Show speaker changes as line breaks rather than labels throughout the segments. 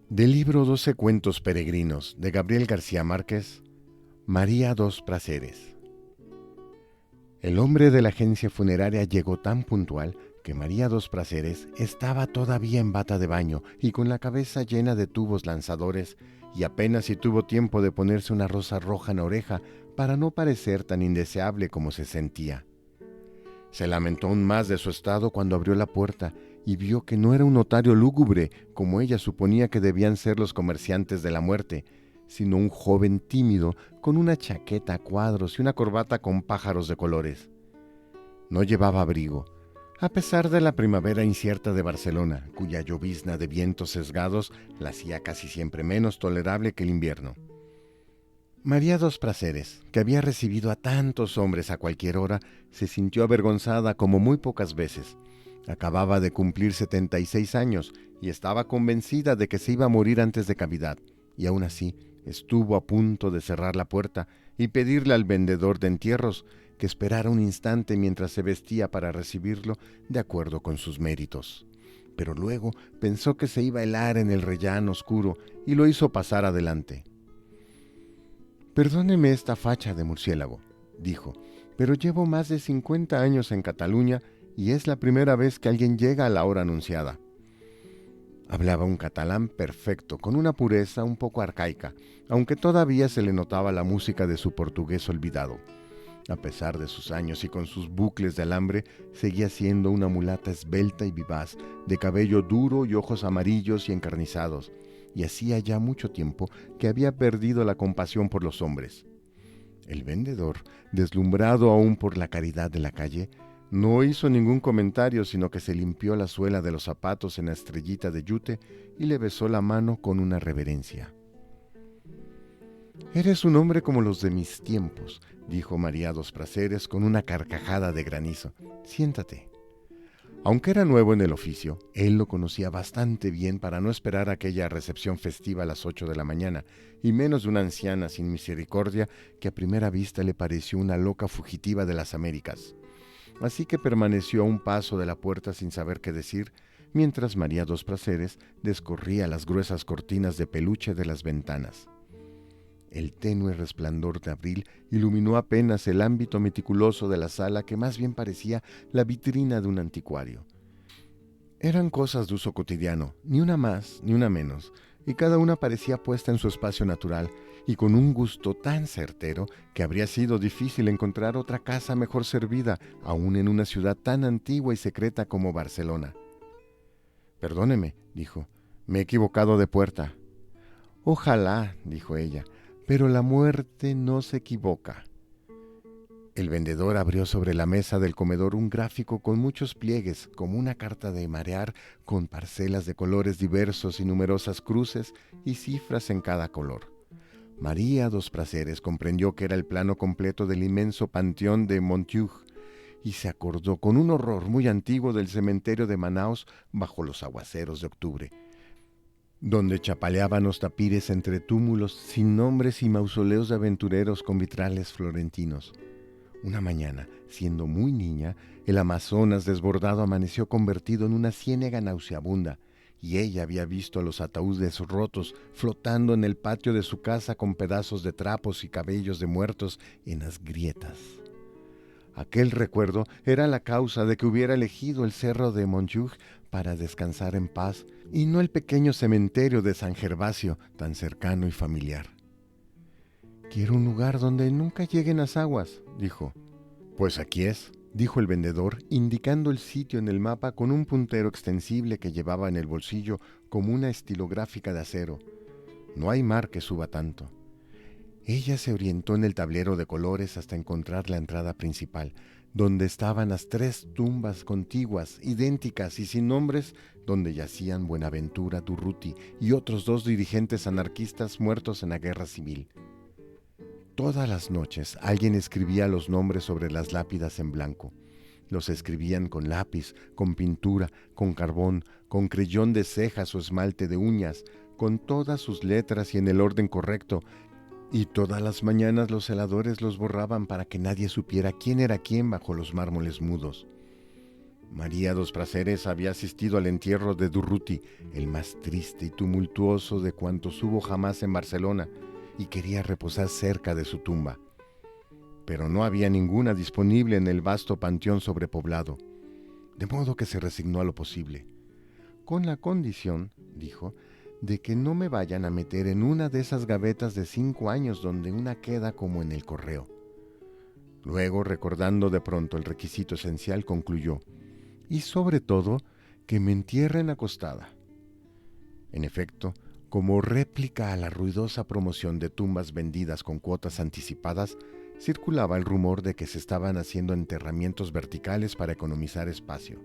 Del libro 12 cuentos peregrinos de Gabriel García Márquez, María dos Prazeres. El hombre de la agencia funeraria llegó tan puntual que María dos Prazeres estaba todavía en bata de baño y con la cabeza llena de tubos lanzadores, y apenas si tuvo tiempo de ponerse una rosa roja en la oreja para no parecer tan indeseable como se sentía. Se lamentó aún más de su estado cuando abrió la puerta y vio que no era un notario lúgubre, como ella suponía que debían ser los comerciantes de la muerte, sino un joven tímido con una chaqueta a cuadros y una corbata con pájaros de colores. No llevaba abrigo, a pesar de la primavera incierta de Barcelona, cuya llovizna de vientos sesgados la hacía casi siempre menos tolerable que el invierno. María dos Prazeres, que había recibido a tantos hombres a cualquier hora, se sintió avergonzada como muy pocas veces. Acababa de cumplir 76 años y estaba convencida de que se iba a morir antes de Cavidad, y aún así estuvo a punto de cerrar la puerta y pedirle al vendedor de entierros que esperara un instante mientras se vestía para recibirlo de acuerdo con sus méritos. Pero luego pensó que se iba a helar en el rellano oscuro y lo hizo pasar adelante. «Perdóneme esta facha de murciélago», dijo, «pero llevo más de 50 años en Cataluña y es la primera vez que alguien llega a la hora anunciada». Hablaba un catalán perfecto, con una pureza un poco arcaica, aunque todavía se le notaba la música de su portugués olvidado. A pesar de sus años y con sus bucles de alambre, seguía siendo una mulata esbelta y vivaz, de cabello duro y ojos amarillos y encarnizados, y hacía ya mucho tiempo que había perdido la compasión por los hombres. El vendedor, deslumbrado aún por la caridad de la calle, no hizo ningún comentario, sino que se limpió la suela de los zapatos en la estrellita de yute y le besó la mano con una reverencia. «Eres un hombre como los de mis tiempos», dijo María dos Prazeres con una carcajada de granizo. «Siéntate». Aunque era nuevo en el oficio, él lo conocía bastante bien para no esperar aquella recepción festiva a las 8 de la mañana, y menos de una anciana sin misericordia que a primera vista le pareció una loca fugitiva de las Américas. Así que permaneció a un paso de la puerta sin saber qué decir, mientras María dos Prazeres descorría las gruesas cortinas de peluche de las ventanas. El tenue resplandor de abril iluminó apenas el ámbito meticuloso de la sala, que más bien parecía la vitrina de un anticuario. Eran cosas de uso cotidiano, ni una más ni una menos, y cada una parecía puesta en su espacio natural y con un gusto tan certero que habría sido difícil encontrar otra casa mejor servida, aún en una ciudad tan antigua y secreta como Barcelona. «Perdóneme», dijo, «me he equivocado de puerta». «Ojalá», dijo ella, «pero la muerte no se equivoca». El vendedor abrió sobre la mesa del comedor un gráfico con muchos pliegues, como una carta de marear, con parcelas de colores diversos y numerosas cruces y cifras en cada color. María dos Prazeres comprendió que era el plano completo del inmenso panteón de Montjuïc y se acordó con un horror muy antiguo del cementerio de Manaos bajo los aguaceros de octubre, donde chapaleaban los tapires entre túmulos sin nombres y mausoleos de aventureros con vitrales florentinos. Una mañana, siendo muy niña, el Amazonas desbordado amaneció convertido en una ciénaga nauseabunda, y ella había visto a los ataúdes rotos flotando en el patio de su casa con pedazos de trapos y cabellos de muertos en las grietas. Aquel recuerdo era la causa de que hubiera elegido el cerro de Montjuïc para descansar en paz y no el pequeño cementerio de San Gervasio, tan cercano y familiar. «Quiero un lugar donde nunca lleguen las aguas», dijo. «Pues aquí es», dijo el vendedor, indicando el sitio en el mapa con un puntero extensible que llevaba en el bolsillo como una estilográfica de acero. «No hay mar que suba tanto». Ella se orientó en el tablero de colores hasta encontrar la entrada principal, donde estaban las 3 tumbas contiguas, idénticas y sin nombres, donde yacían Buenaventura Durruti y otros 2 dirigentes anarquistas muertos en la guerra civil. Todas las noches alguien escribía los nombres sobre las lápidas en blanco. Los escribían con lápiz, con pintura, con carbón, con creyón de cejas o esmalte de uñas, con todas sus letras y en el orden correcto, y todas las mañanas los celadores los borraban para que nadie supiera quién era quién bajo los mármoles mudos. María dos Prazeres había asistido al entierro de Durruti, el más triste y tumultuoso de cuantos hubo jamás en Barcelona, y quería reposar cerca de su tumba. Pero no había ninguna disponible en el vasto panteón sobrepoblado, de modo que se resignó a lo posible, con la condición, dijo, de que no me vayan a meter en una de esas gavetas de 5 años donde una queda como en el correo. Luego, recordando de pronto el requisito esencial, concluyó, y sobre todo, que me entierren acostada. En efecto, como réplica a la ruidosa promoción de tumbas vendidas con cuotas anticipadas, circulaba el rumor de que se estaban haciendo enterramientos verticales para economizar espacio.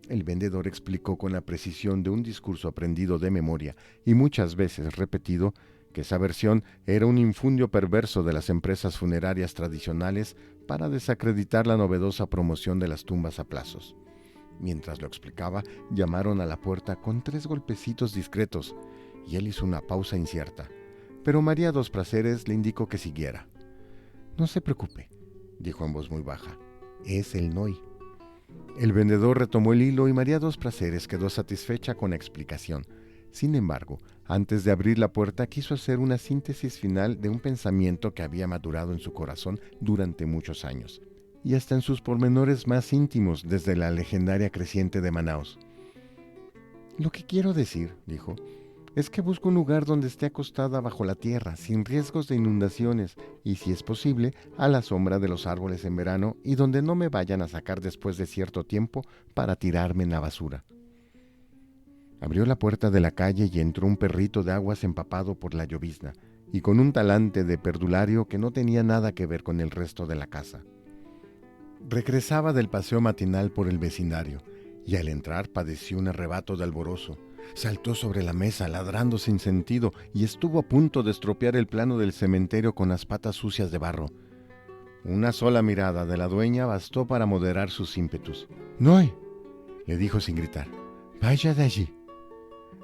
El vendedor explicó con la precisión de un discurso aprendido de memoria y muchas veces repetido que esa versión era un infundio perverso de las empresas funerarias tradicionales para desacreditar la novedosa promoción de las tumbas a plazos. Mientras lo explicaba, llamaron a la puerta con 3 golpecitos discretos, y él hizo una pausa incierta. Pero María dos Prazeres le indicó que siguiera. «No se preocupe», dijo en voz muy baja, «es el Noy». El vendedor retomó el hilo y María dos Prazeres quedó satisfecha con la explicación. Sin embargo, antes de abrir la puerta quiso hacer una síntesis final de un pensamiento que había madurado en su corazón durante muchos años, y hasta en sus pormenores más íntimos desde la legendaria creciente de Manaos. «Lo que quiero decir», dijo, «es que busco un lugar donde esté acostada bajo la tierra, sin riesgos de inundaciones, y si es posible, a la sombra de los árboles en verano, y donde no me vayan a sacar después de cierto tiempo para tirarme en la basura». Abrió la puerta de la calle y entró un perrito de aguas empapado por la llovizna, y con un talante de perdulario que no tenía nada que ver con el resto de la casa. Regresaba del paseo matinal por el vecindario, y al entrar padeció un arrebato de alborozo. Saltó sobre la mesa ladrando sin sentido y estuvo a punto de estropear el plano del cementerio con las patas sucias de barro. Una sola mirada de la dueña bastó para moderar sus ímpetus. «¡Noy!», le dijo sin gritar, «vaya de allí».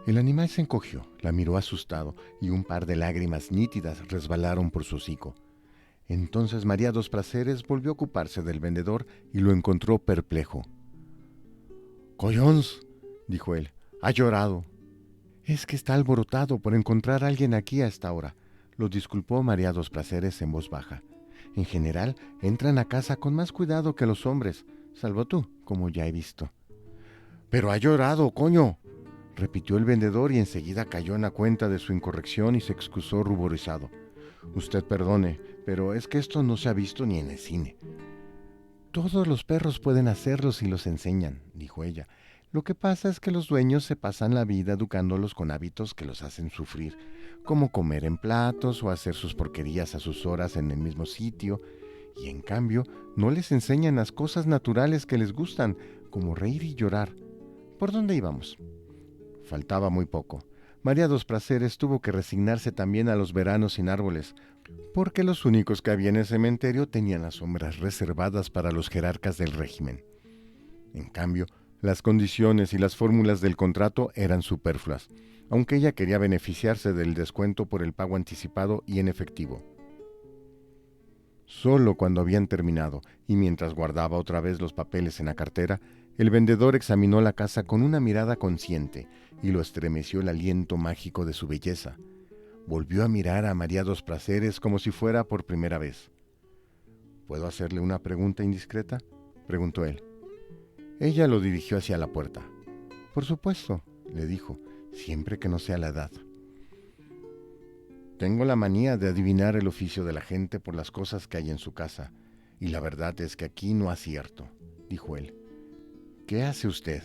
El animal se encogió, la miró asustado y un par de lágrimas nítidas resbalaron por su hocico. Entonces María dos Prazeres volvió a ocuparse del vendedor y lo encontró perplejo. «Collons», dijo él, «ha llorado». «Es que está alborotado por encontrar a alguien aquí a esta hora», lo disculpó María dos Prazeres en voz baja. «En general, entran a casa con más cuidado que los hombres, salvo tú, como ya he visto». «Pero ha llorado, coño», repitió el vendedor y enseguida cayó en la cuenta de su incorrección y se excusó ruborizado. «Usted perdone, pero es que esto no se ha visto ni en el cine». «Todos los perros pueden hacerlo si los enseñan», dijo ella. «Lo que pasa es que los dueños se pasan la vida educándolos con hábitos que los hacen sufrir, como comer en platos o hacer sus porquerías a sus horas en el mismo sitio, y en cambio no les enseñan las cosas naturales que les gustan, como reír y llorar. ¿Por dónde íbamos?» Faltaba muy poco. María dos Prazeres tuvo que resignarse también a los veranos sin árboles, porque los únicos que había en el cementerio tenían las sombras reservadas para los jerarcas del régimen. En cambio, las condiciones y las fórmulas del contrato eran superfluas, aunque ella quería beneficiarse del descuento por el pago anticipado y en efectivo. Solo cuando habían terminado, y mientras guardaba otra vez los papeles en la cartera, el vendedor examinó la casa con una mirada consciente y lo estremeció el aliento mágico de su belleza. Volvió a mirar a María dos Prazeres como si fuera por primera vez. «¿Puedo hacerle una pregunta indiscreta?», preguntó él. Ella lo dirigió hacia la puerta. «Por supuesto», le dijo, «siempre que no sea la edad». «Tengo la manía de adivinar el oficio de la gente por las cosas que hay en su casa, y la verdad es que aquí no acierto», dijo él. «¿Qué hace usted?».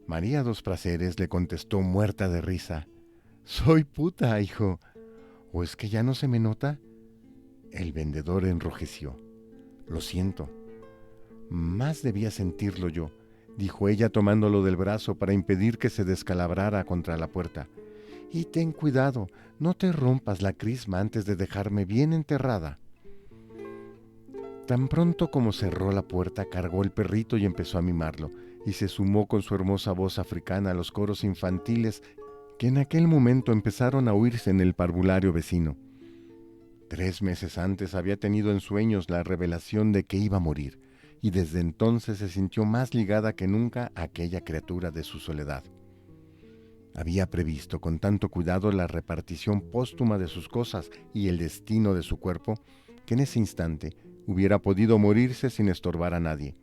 María dos Prazeres le contestó muerta de risa. «Soy puta, hijo. ¿O es que ya no se me nota?». El vendedor enrojeció. «Lo siento». «Más debía sentirlo yo», dijo ella tomándolo del brazo para impedir que se descalabrara contra la puerta. «Y ten cuidado, no te rompas la crisma antes de dejarme bien enterrada». Tan pronto como cerró la puerta, cargó el perrito y empezó a mimarlo, y se sumó con su hermosa voz africana a los coros infantiles que en aquel momento empezaron a oírse en el parvulario vecino. 3 meses antes había tenido en sueños la revelación de que iba a morir, y desde entonces se sintió más ligada que nunca a aquella criatura de su soledad. Había previsto con tanto cuidado la repartición póstuma de sus cosas y el destino de su cuerpo, que en ese instante hubiera podido morirse sin estorbar a nadie.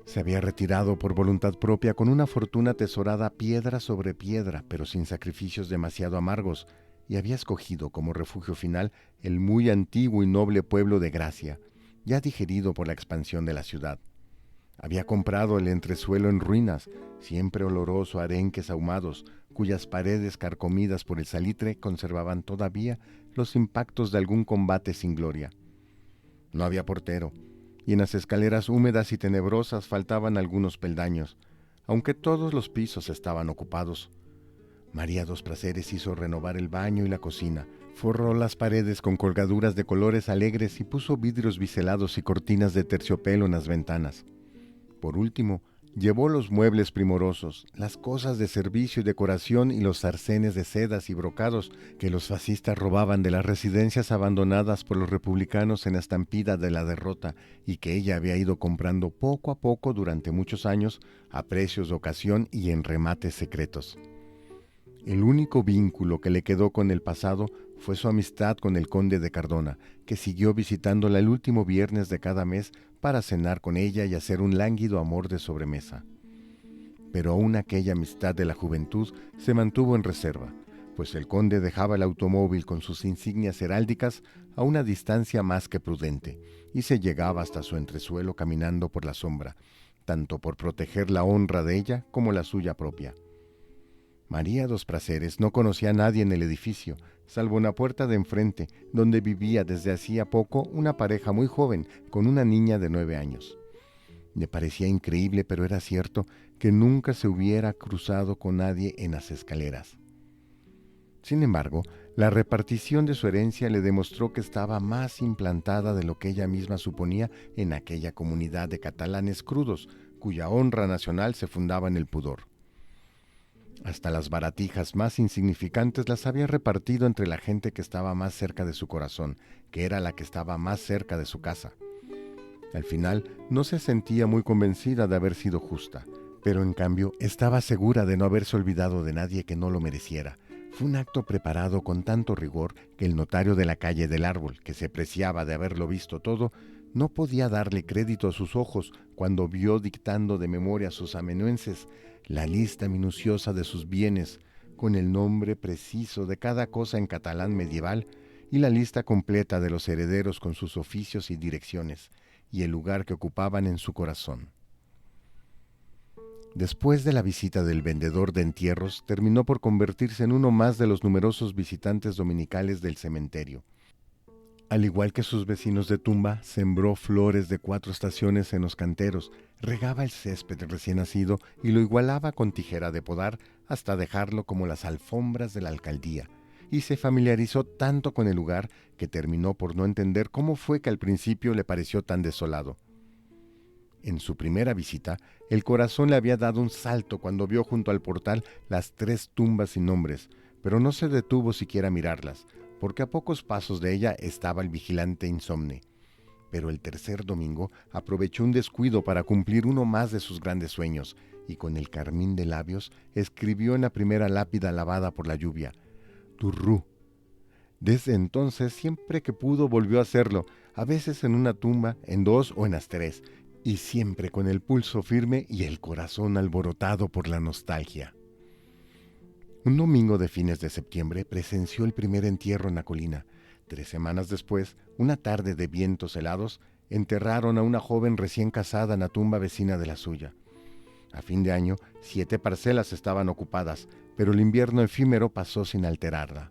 Se había retirado por voluntad propia con una fortuna atesorada piedra sobre piedra, pero sin sacrificios demasiado amargos, y había escogido como refugio final el muy antiguo y noble pueblo de Gracia, ya digerido por la expansión de la ciudad. Había comprado el entresuelo en ruinas, siempre oloroso a arenques ahumados, cuyas paredes carcomidas por el salitre conservaban todavía los impactos de algún combate sin gloria. No había portero, y en las escaleras húmedas y tenebrosas faltaban algunos peldaños, aunque todos los pisos estaban ocupados. María Dos Prazeres hizo renovar el baño y la cocina, forró las paredes con colgaduras de colores alegres y puso vidrios biselados y cortinas de terciopelo en las ventanas. Por último, llevó los muebles primorosos, las cosas de servicio y decoración y los sarcenes de sedas y brocados que los fascistas robaban de las residencias abandonadas por los republicanos en la estampida de la derrota y que ella había ido comprando poco a poco durante muchos años a precios de ocasión y en remates secretos. El único vínculo que le quedó con el pasado fue su amistad con el conde de Cardona, que siguió visitándola el último viernes de cada mes para cenar con ella y hacer un lánguido amor de sobremesa. Pero aún aquella amistad de la juventud se mantuvo en reserva, pues el conde dejaba el automóvil con sus insignias heráldicas a una distancia más que prudente, y se llegaba hasta su entresuelo caminando por la sombra, tanto por proteger la honra de ella como la suya propia. María Dos Prazeres no conocía a nadie en el edificio, salvo en la puerta de enfrente, donde vivía desde hacía poco una pareja muy joven con una niña de 9 años. Le parecía increíble, pero era cierto, que nunca se hubiera cruzado con nadie en las escaleras. Sin embargo, la repartición de su herencia le demostró que estaba más implantada de lo que ella misma suponía en aquella comunidad de catalanes crudos, cuya honra nacional se fundaba en el pudor. Hasta las baratijas más insignificantes las había repartido entre la gente que estaba más cerca de su corazón, que era la que estaba más cerca de su casa. Al final, no se sentía muy convencida de haber sido justa, pero en cambio estaba segura de no haberse olvidado de nadie que no lo mereciera. Fue un acto preparado con tanto rigor que el notario de la calle del Árbol, que se preciaba de haberlo visto todo, no podía darle crédito a sus ojos cuando vio dictando de memoria a sus amanuenses la lista minuciosa de sus bienes, con el nombre preciso de cada cosa en catalán medieval y la lista completa de los herederos con sus oficios y direcciones, y el lugar que ocupaban en su corazón. Después de la visita del vendedor de entierros, terminó por convertirse en uno más de los numerosos visitantes dominicales del cementerio. Al igual que sus vecinos de tumba, sembró flores de 4 estaciones en los canteros, regaba el césped recién nacido y lo igualaba con tijera de podar hasta dejarlo como las alfombras de la alcaldía, y se familiarizó tanto con el lugar que terminó por no entender cómo fue que al principio le pareció tan desolado. En su primera visita, el corazón le había dado un salto cuando vio junto al portal las 3 tumbas sin nombres, pero no se detuvo siquiera a mirarlas, porque a pocos pasos de ella estaba el vigilante insomne. Pero el tercer domingo aprovechó un descuido para cumplir uno más de sus grandes sueños, y con el carmín de labios escribió en la primera lápida lavada por la lluvia: Turrú. Desde entonces, siempre que pudo, volvió a hacerlo, a veces en una tumba, en 2 o en las 3, y siempre con el pulso firme y el corazón alborotado por la nostalgia. Un domingo de fines de septiembre presenció el primer entierro en la colina. 3 semanas después, una tarde de vientos helados, enterraron a una joven recién casada en la tumba vecina de la suya. A fin de año, 7 parcelas estaban ocupadas, pero el invierno efímero pasó sin alterarla.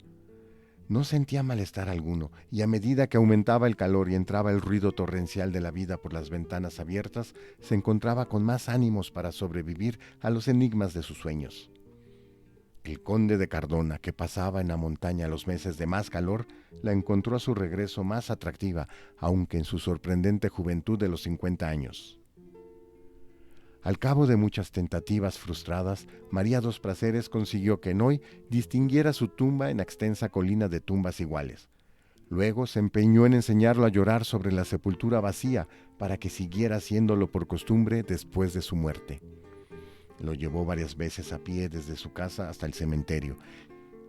No sentía malestar alguno, y a medida que aumentaba el calor y entraba el ruido torrencial de la vida por las ventanas abiertas, se encontraba con más ánimos para sobrevivir a los enigmas de sus sueños. El conde de Cardona, que pasaba en la montaña los meses de más calor, la encontró a su regreso más atractiva, aunque en su sorprendente juventud de los 50 años. Al cabo de muchas tentativas frustradas, María dos Prazeres consiguió que Noy distinguiera su tumba en la extensa colina de tumbas iguales. Luego se empeñó en enseñarlo a llorar sobre la sepultura vacía para que siguiera haciéndolo por costumbre después de su muerte. Lo llevó varias veces a pie desde su casa hasta el cementerio,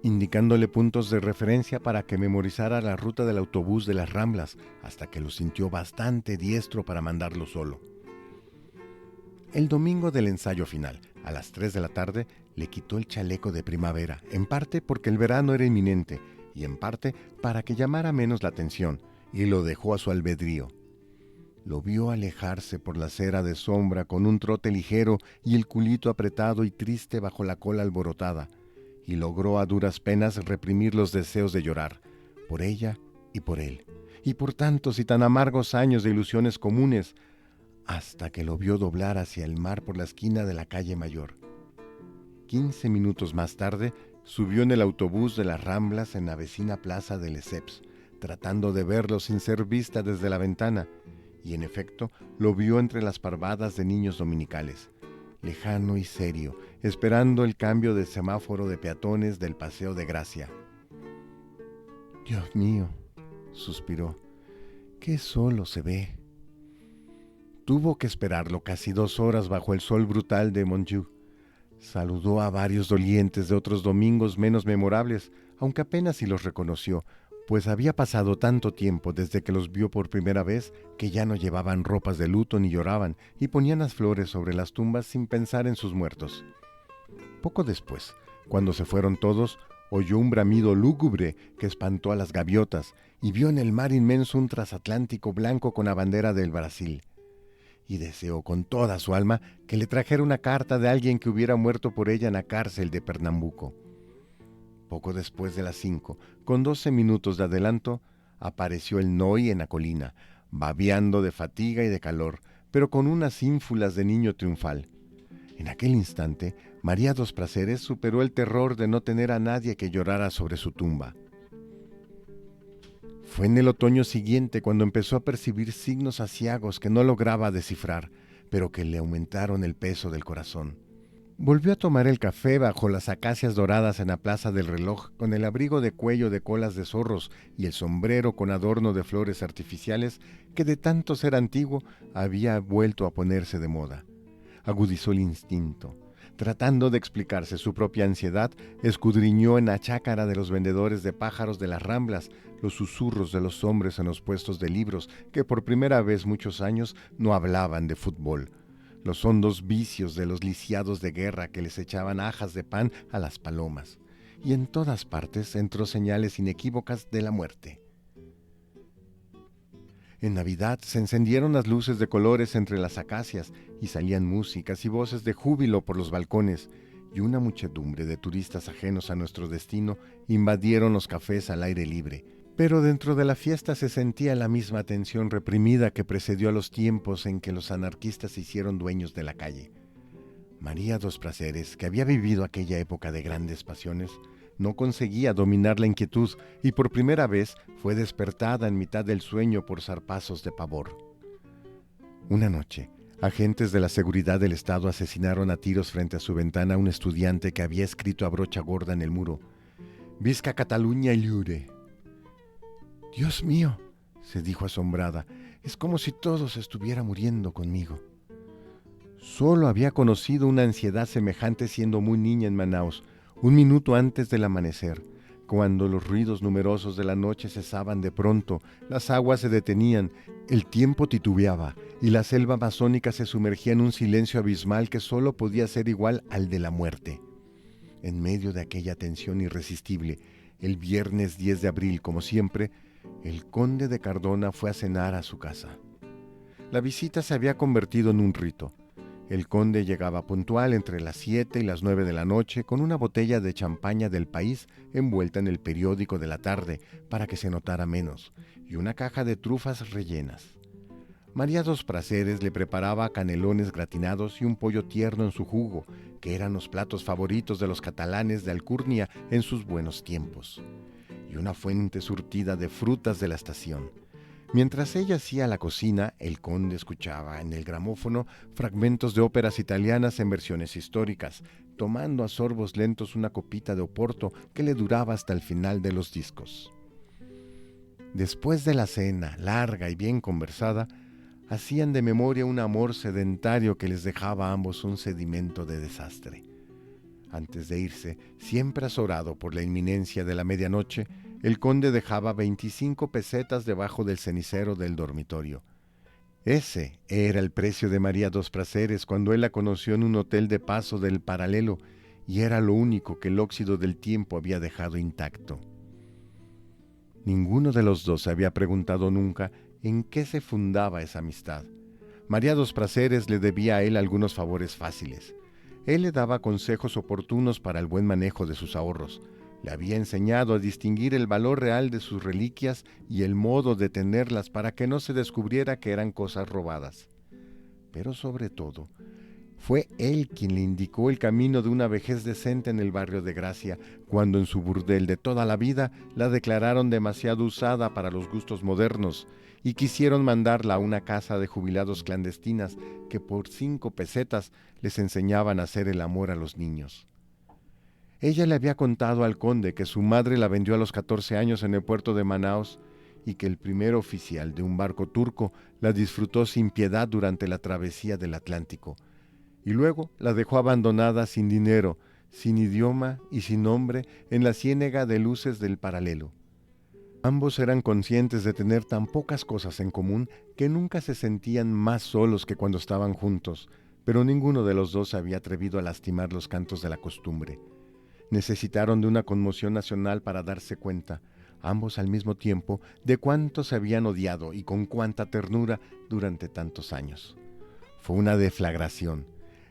indicándole puntos de referencia para que memorizara la ruta del autobús de las Ramblas, hasta que lo sintió bastante diestro para mandarlo solo. El domingo del ensayo final, a las 3 de la tarde, le quitó el chaleco de primavera, en parte porque el verano era inminente y en parte para que llamara menos la atención, y lo dejó a su albedrío. Lo vio alejarse por la acera de sombra con un trote ligero y el culito apretado y triste bajo la cola alborotada, y logró a duras penas reprimir los deseos de llorar, por ella y por él, y por tantos y tan amargos años de ilusiones comunes, hasta que lo vio doblar hacia el mar por la esquina de la calle Mayor. 15 minutos más tarde, subió en el autobús de las Ramblas en la vecina plaza de Lesseps, tratando de verlo sin ser vista desde la ventana, y en efecto lo vio entre las parvadas de niños dominicales, lejano y serio, esperando el cambio de semáforo de peatones del Paseo de Gracia. «Dios mío», suspiró, «qué solo se ve». Tuvo que esperarlo casi 2 horas bajo el sol brutal de Montjuïc. Saludó a varios dolientes de otros domingos menos memorables, aunque apenas si los reconoció, pues había pasado tanto tiempo desde que los vio por primera vez que ya no llevaban ropas de luto ni lloraban y ponían las flores sobre las tumbas sin pensar en sus muertos. Poco después, cuando se fueron todos, oyó un bramido lúgubre que espantó a las gaviotas y vio en el mar inmenso un transatlántico blanco con la bandera del Brasil. Y deseó con toda su alma que le trajera una carta de alguien que hubiera muerto por ella en la cárcel de Pernambuco. Poco después de las 5, con 12 minutos de adelanto, apareció el Noy en la colina, babeando de fatiga y de calor, pero con unas ínfulas de niño triunfal. En aquel instante, María dos Prazeres superó el terror de no tener a nadie que llorara sobre su tumba. Fue en el otoño siguiente cuando empezó a percibir signos aciagos que no lograba descifrar, pero que le aumentaron el peso del corazón. Volvió a tomar el café bajo las acacias doradas en la Plaza del Reloj, con el abrigo de cuello de colas de zorros y el sombrero con adorno de flores artificiales que de tanto ser antiguo había vuelto a ponerse de moda. Agudizó el instinto. Tratando de explicarse su propia ansiedad, escudriñó en la chácara de los vendedores de pájaros de las Ramblas los susurros de los hombres en los puestos de libros que por primera vez muchos años no hablaban de fútbol, los hondos vicios de los lisiados de guerra que les echaban ajas de pan a las palomas, y en todas partes entró señales inequívocas de la muerte. En Navidad se encendieron las luces de colores entre las acacias y salían músicas y voces de júbilo por los balcones, y una muchedumbre de turistas ajenos a nuestro destino invadieron los cafés al aire libre. Pero dentro de la fiesta se sentía la misma tensión reprimida que precedió a los tiempos en que los anarquistas se hicieron dueños de la calle. María dos Prazeres, que había vivido aquella época de grandes pasiones, no conseguía dominar la inquietud y por primera vez fue despertada en mitad del sueño por zarpazos de pavor. Una noche, agentes de la seguridad del Estado asesinaron a tiros frente a su ventana a un estudiante que había escrito a brocha gorda en el muro: «Visca Cataluña lliure». «Dios mío», se dijo asombrada, «es como si todo se estuviera muriendo conmigo». Solo había conocido una ansiedad semejante siendo muy niña en Manaos, un minuto antes del amanecer, cuando los ruidos numerosos de la noche cesaban de pronto, las aguas se detenían, el tiempo titubeaba y la selva amazónica se sumergía en un silencio abismal que solo podía ser igual al de la muerte. En medio de aquella tensión irresistible, el viernes 10 de abril, como siempre, el conde de Cardona fue a cenar a su casa. La visita se había convertido en un rito. El conde llegaba puntual entre las 7 y las 9 de la noche con una botella de champaña del país envuelta en el periódico de la tarde para que se notara menos, y una caja de trufas rellenas. María dos Prazeres le preparaba canelones gratinados y un pollo tierno en su jugo, que eran los platos favoritos de los catalanes de Alcurnia en sus buenos tiempos, y una fuente surtida de frutas de la estación. Mientras ella hacía la cocina, el conde escuchaba en el gramófono fragmentos de óperas italianas en versiones históricas, tomando a sorbos lentos una copita de oporto que le duraba hasta el final de los discos. Después de la cena, larga y bien conversada, hacían de memoria un amor sedentario que les dejaba a ambos un sedimento de desastre. Antes de irse, siempre azorado por la inminencia de la medianoche, el conde dejaba 25 pesetas debajo del cenicero del dormitorio. Ese era el precio de María dos Prazeres cuando él la conoció en un hotel de paso del Paralelo, y era lo único que el óxido del tiempo había dejado intacto. Ninguno de los dos se había preguntado nunca en qué se fundaba esa amistad. María dos Prazeres le debía a él algunos favores fáciles. Él le daba consejos oportunos para el buen manejo de sus ahorros. Le había enseñado a distinguir el valor real de sus reliquias y el modo de tenerlas para que no se descubriera que eran cosas robadas. Pero sobre todo, fue él quien le indicó el camino de una vejez decente en el barrio de Gracia, cuando en su burdel de toda la vida la declararon demasiado usada para los gustos modernos y quisieron mandarla a una casa de jubilados clandestinas que por 5 pesetas les enseñaban a hacer el amor a los niños. Ella le había contado al conde que su madre la vendió a los 14 años en el puerto de Manaos y que el primer oficial de un barco turco la disfrutó sin piedad durante la travesía del Atlántico, y luego la dejó abandonada sin dinero, sin idioma y sin nombre en la ciénaga de luces del Paralelo. Ambos eran conscientes de tener tan pocas cosas en común que nunca se sentían más solos que cuando estaban juntos, pero ninguno de los dos se había atrevido a lastimar los cantos de la costumbre. Necesitaron de una conmoción nacional para darse cuenta, ambos al mismo tiempo, de cuánto se habían odiado y con cuánta ternura durante tantos años. Fue una deflagración.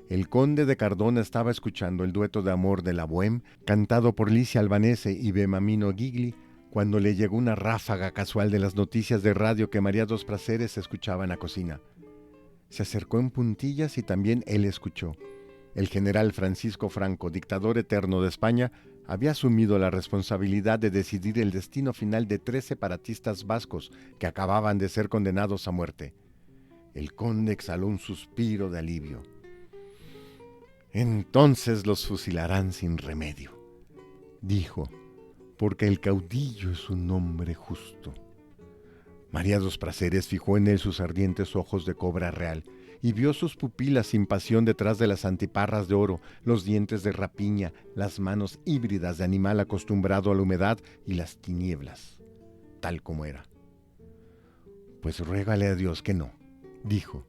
El conde de Cardona estaba escuchando el dueto de amor de la Bohème, cantado por Licia Albanese y Bemamino Gigli, cuando le llegó una ráfaga casual de las noticias de radio que María dos Prazeres escuchaba en la cocina. Se acercó en puntillas y también él escuchó. El general Francisco Franco, dictador eterno de España, había asumido la responsabilidad de decidir el destino final de 3 separatistas vascos que acababan de ser condenados a muerte. El conde exhaló un suspiro de alivio. Entonces los fusilarán sin remedio, dijo, porque el caudillo es un hombre justo. María dos Prazeres fijó en él sus ardientes ojos de cobra real y vio sus pupilas sin pasión detrás de las antiparras de oro, los dientes de rapiña, las manos híbridas de animal acostumbrado a la humedad y las tinieblas, tal como era. Pues ruégale a Dios que no, dijo,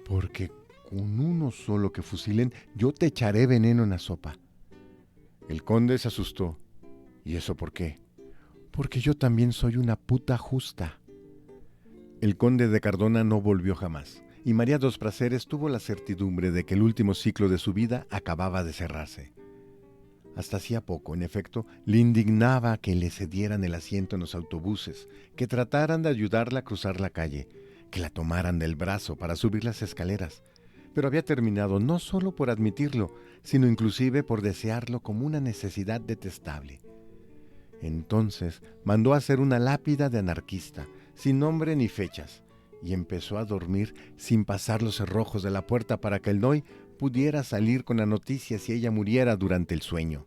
porque con uno solo que fusilen yo te echaré veneno en la sopa. El conde se asustó. ¿Y eso por qué? Porque yo también soy una puta justa. El conde de Cardona no volvió jamás, y María dos Prazeres tuvo la certidumbre de que el último ciclo de su vida acababa de cerrarse. Hasta hacía poco, en efecto, le indignaba que le cedieran el asiento en los autobuses, que trataran de ayudarla a cruzar la calle, que la tomaran del brazo para subir las escaleras, pero había terminado no solo por admitirlo, sino inclusive por desearlo como una necesidad detestable. Entonces mandó a hacer una lápida de anarquista, sin nombre ni fechas, y empezó a dormir sin pasar los cerrojos de la puerta para que el Noy pudiera salir con la noticia si ella muriera durante el sueño.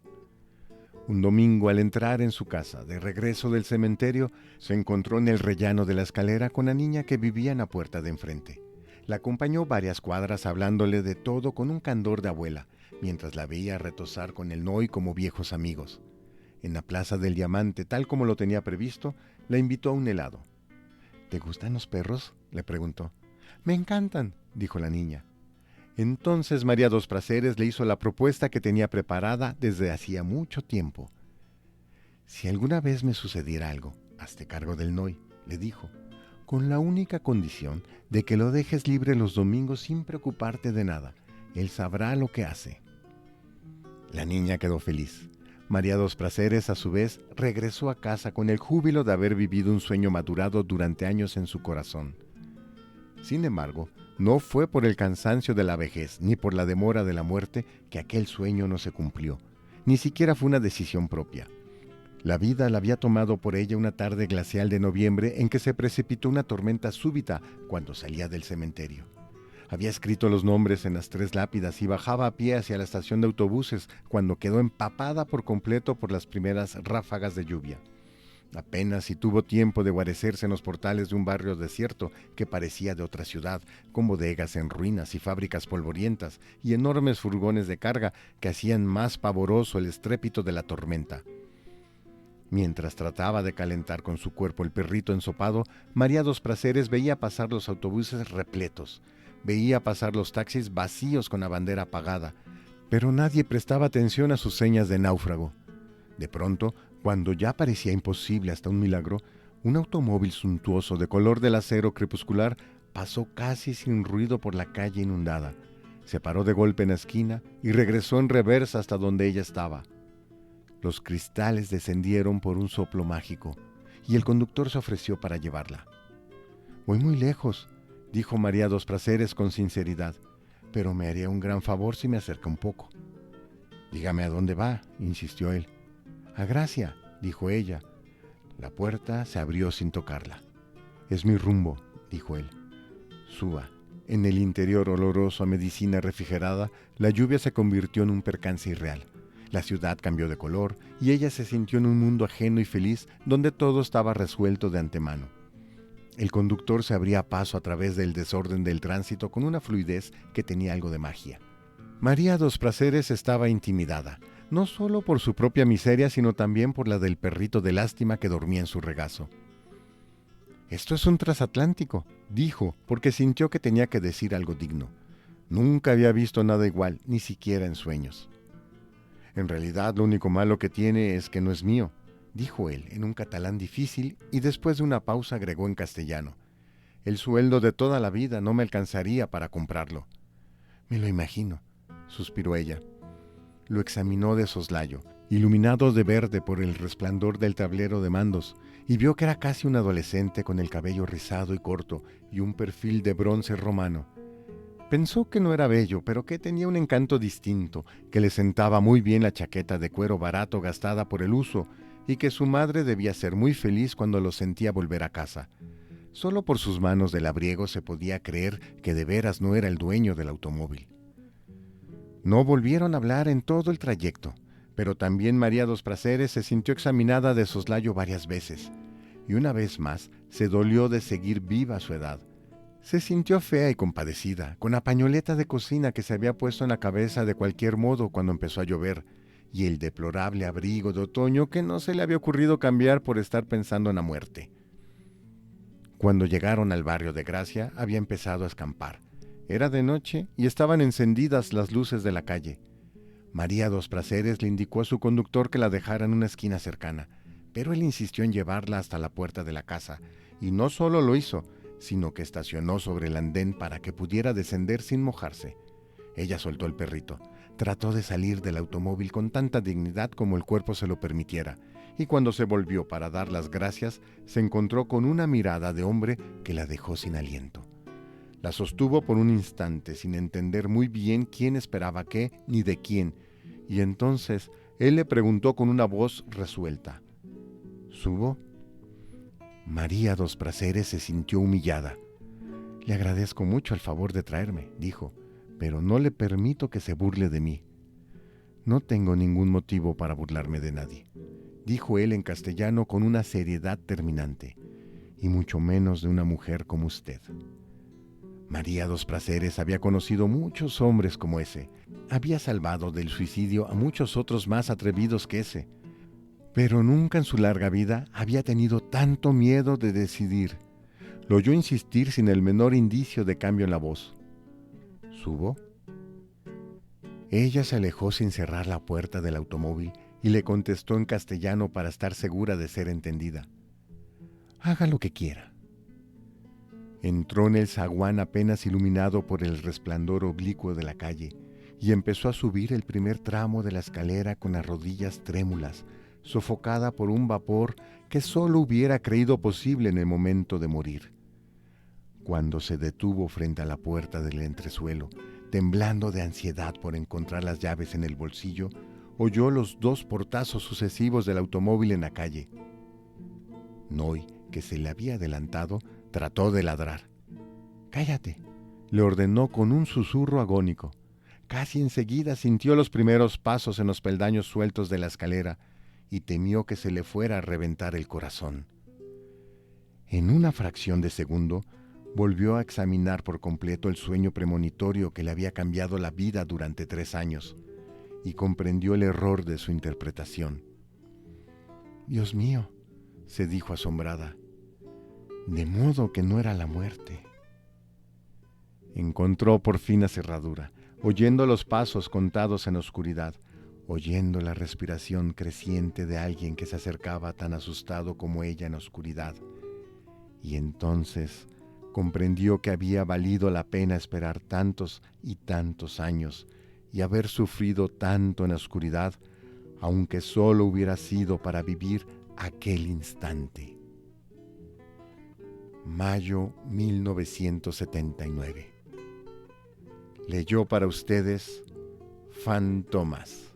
Un domingo, al entrar en su casa, de regreso del cementerio, se encontró en el rellano de la escalera con la niña que vivía en la puerta de enfrente. La acompañó varias cuadras hablándole de todo con un candor de abuela, mientras la veía retozar con el Noy como viejos amigos. En la Plaza del Diamante, tal como lo tenía previsto, la invitó a un helado. ¿Te gustan los perros?, le preguntó. Me encantan, dijo la niña. Entonces María dos Prazeres le hizo la propuesta que tenía preparada desde hacía mucho tiempo. Si alguna vez me sucediera algo, hazte cargo del Noy, le dijo, con la única condición de que lo dejes libre los domingos sin preocuparte de nada. Él sabrá lo que hace. La niña quedó feliz. María dos Prazeres, a su vez, regresó a casa con el júbilo de haber vivido un sueño madurado durante años en su corazón. Sin embargo, no fue por el cansancio de la vejez ni por la demora de la muerte que aquel sueño no se cumplió. Ni siquiera fue una decisión propia. La vida la había tomado por ella una tarde glacial de noviembre en que se precipitó una tormenta súbita cuando salía del cementerio. Había escrito los nombres en las 3 lápidas y bajaba a pie hacia la estación de autobuses cuando quedó empapada por completo por las primeras ráfagas de lluvia. Apenas si tuvo tiempo de guarecerse en los portales de un barrio desierto que parecía de otra ciudad, con bodegas en ruinas y fábricas polvorientas y enormes furgones de carga que hacían más pavoroso el estrépito de la tormenta. Mientras trataba de calentar con su cuerpo el perrito ensopado, María dos Prazeres veía pasar los autobuses repletos, veía pasar los taxis vacíos con la bandera apagada, pero nadie prestaba atención a sus señas de náufrago. De pronto, cuando ya parecía imposible hasta un milagro, un automóvil suntuoso de color del acero crepuscular pasó casi sin ruido por la calle inundada. Se paró de golpe en la esquina y regresó en reversa hasta donde ella estaba. Los cristales descendieron por un soplo mágico y el conductor se ofreció para llevarla. «Voy muy lejos», dijo María dos Prazeres con sinceridad, «pero me haría un gran favor si me acerca un poco». «Dígame a dónde va», insistió él. «A Gracia», dijo ella. La puerta se abrió sin tocarla. «Es mi rumbo», dijo él. «Suba». En el interior oloroso a medicina refrigerada, la lluvia se convirtió en un percance irreal. La ciudad cambió de color y ella se sintió en un mundo ajeno y feliz donde todo estaba resuelto de antemano. El conductor se abría paso a través del desorden del tránsito con una fluidez que tenía algo de magia. María dos Prazeres estaba intimidada, no solo por su propia miseria, sino también por la del perrito de lástima que dormía en su regazo. «Esto es un transatlántico», dijo, porque sintió que tenía que decir algo digno. Nunca había visto nada igual, ni siquiera en sueños. «En realidad, lo único malo que tiene es que no es mío», dijo él en un catalán difícil y después de una pausa agregó en castellano. «El sueldo de toda la vida no me alcanzaría para comprarlo». «Me lo imagino», suspiró ella. Lo examinó de soslayo, iluminado de verde por el resplandor del tablero de mandos, y vio que era casi un adolescente con el cabello rizado y corto y un perfil de bronce romano. Pensó que no era bello, pero que tenía un encanto distinto, que le sentaba muy bien la chaqueta de cuero barato gastada por el uso, y que su madre debía ser muy feliz cuando lo sentía volver a casa. Solo por sus manos de labriego se podía creer que de veras no era el dueño del automóvil. No volvieron a hablar en todo el trayecto, pero también María dos Prazeres se sintió examinada de soslayo varias veces, y una vez más se dolió de seguir viva a su edad. Se sintió fea y compadecida, con la pañoleta de cocina que se había puesto en la cabeza de cualquier modo cuando empezó a llover, y el deplorable abrigo de otoño que no se le había ocurrido cambiar por estar pensando en la muerte. Cuando llegaron al barrio de Gracia, había empezado a escampar. Era de noche y estaban encendidas las luces de la calle. María dos Prazeres le indicó a su conductor que la dejara en una esquina cercana, pero él insistió en llevarla hasta la puerta de la casa, y no solo lo hizo, sino que estacionó sobre el andén para que pudiera descender sin mojarse. Ella soltó el perrito, trató de salir del automóvil con tanta dignidad como el cuerpo se lo permitiera, y cuando se volvió para dar las gracias, se encontró con una mirada de hombre que la dejó sin aliento. La sostuvo por un instante sin entender muy bien quién esperaba qué ni de quién, y entonces él le preguntó con una voz resuelta: «¿Subo?». María dos Prazeres se sintió humillada. «Le agradezco mucho el favor de traerme», dijo, «pero no le permito que se burle de mí». «No tengo ningún motivo para burlarme de nadie», dijo él en castellano con una seriedad terminante, «y mucho menos de una mujer como usted». María dos Prazeres había conocido muchos hombres como ese, había salvado del suicidio a muchos otros más atrevidos que ese, pero nunca en su larga vida había tenido tanto miedo de decidir. Lo oyó insistir sin el menor indicio de cambio en la voz. «¿Subo?». Ella se alejó sin cerrar la puerta del automóvil y le contestó en castellano para estar segura de ser entendida: «Haga lo que quiera». Entró en el zaguán apenas iluminado por el resplandor oblicuo de la calle y empezó a subir el primer tramo de la escalera con las rodillas trémulas, sofocada por un vapor que solo hubiera creído posible en el momento de morir. Cuando se detuvo frente a la puerta del entresuelo, temblando de ansiedad por encontrar las llaves en el bolsillo, oyó los 2 portazos sucesivos del automóvil en la calle. Noy, que se le había adelantado, trató de ladrar. «Cállate», le ordenó con un susurro agónico. Casi enseguida sintió los primeros pasos en los peldaños sueltos de la escalera y temió que se le fuera a reventar el corazón. En una fracción de segundo, volvió a examinar por completo el sueño premonitorio que le había cambiado la vida durante 3 años y comprendió el error de su interpretación. «Dios mío», se dijo asombrada, «de modo que no era la muerte». Encontró por fin la cerradura, oyendo los pasos contados en la oscuridad, oyendo la respiración creciente de alguien que se acercaba tan asustado como ella en la oscuridad. Y entonces comprendió que había valido la pena esperar tantos y tantos años y haber sufrido tanto en la oscuridad, aunque solo hubiera sido para vivir aquel instante. Mayo 1979. Leyó para ustedes Fan Tomás.